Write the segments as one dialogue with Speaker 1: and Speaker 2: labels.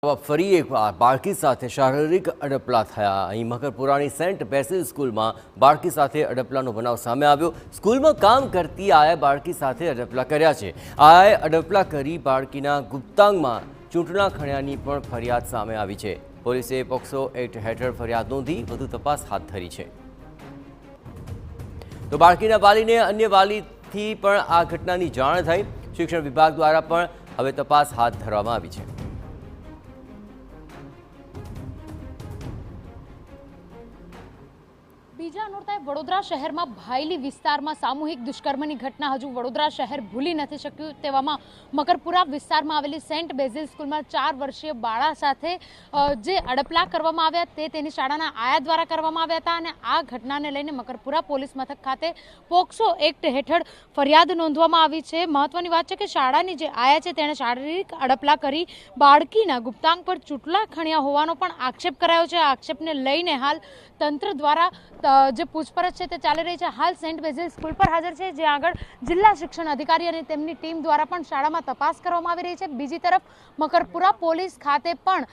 Speaker 1: ફરી એકવાર બાળકી સાથે શારીરિક અડપલા થયા। અહીં મકરપુરાની સેન્ટ બેસિલ સ્કૂલમાં બાળકી સાથે અડપલાનો બનાવ સામે આવ્યો। સ્કૂલમાં કામ કરતી આયાએ બાળકી સાથે અડપલા કર્યા છે। આયાએ અડપલા કરી બાળકીના ગુપ્તાંગમાં ચૂંટણા ખણ્યાની પણ ફરિયાદ સામે આવી છે। પોલીસે પોક્સો એક્ટ હેઠળ ફરિયાદ નોંધી વધુ તપાસ હાથ ધરી છે। તો બાળકીના વાલીને અન્ય વાલીથી પણ આ ઘટનાની જાણ થઈ। શિક્ષણ વિભાગ દ્વારા પણ હવે તપાસ હાથ ધરવામાં આવી છે।
Speaker 2: બીજા નોરતાએ વડોદરા શહેરમાં ભાયલી વિસ્તારમાં સામૂહિક દુષ્કર્મની ઘટના હજુ વડોદરા શહેર ભૂલી નથી શક્યું। તેવામાં મકરપુરા વિસ્તારમાં આવેલી સેન્ટ બેઝિલ સ્કૂલમાં 4 વર્ષીય બાળા સાથે જે અડપલા કરવામાં આવ્યા તે તેની શાળાના આયા દ્વારા કરવામાં આવ્યા હતા અને આ ઘટનાને લઈને મકરપુરા પોલીસ મથક ખાતે પોક્સો એક્ટ હેઠળ ફરિયાદ નોંધવામાં આવી છે। મહત્વની વાત છે કે શાળાની જે આયા છે તેણે શારીરિક અડપલા કરી બાળકીના ગુપ્તાંગ પર ચૂંટલા ખણ્યા હોવાનો પણ આક્ષેપ કરાયો છે। આ આક્ષેપને લઈને હાલ તંત્ર દ્વારા જે પૂછપરછ છે તે ચાલી રહી છે। હાલ સેન્ટ બેઝિલ સ્કૂલ પર હાજર છે, જ્યાં આગળ જિલ્લા શિક્ષણ અધિકારી અને તેમની ટીમ દ્વારા પણ શાળામાં તપાસ કરવામાં આવી રહી છે। બીજી તરફ મકરપુરા પોલીસ ખાતે પણ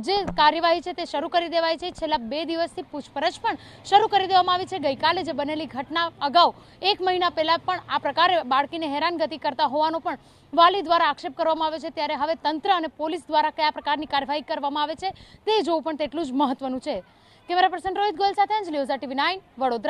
Speaker 2: જે કાર્યવાહી છે તે શરૂ કરી દેવાઈ છે। છેલ્લા 2 દિવસથી પૂછપરછ પણ શરૂ કરી દેવામાં આવી છે। ગઈકાલે જે બનેલી ઘટના અગાઉ 1 મહિના પહેલા પણ આ પ્રકારે બાળકીને હેરાનગતિ કરતા હોવાનો પણ વાલી દ્વારા આક્ષેપ કરવામાં આવ્યો છે। ત્યારે હવે તંત્ર અને પોલીસ દ્વારા કયા પ્રકારની કાર્યવાહી કરવામાં આવે છે તે જોવું પણ તેટલું જ મહત્વનું છે। કેમેરા પર્સન રોહિત ગોયલ સાથે અંજલિ ઓઝા, TV9 વડોદરા।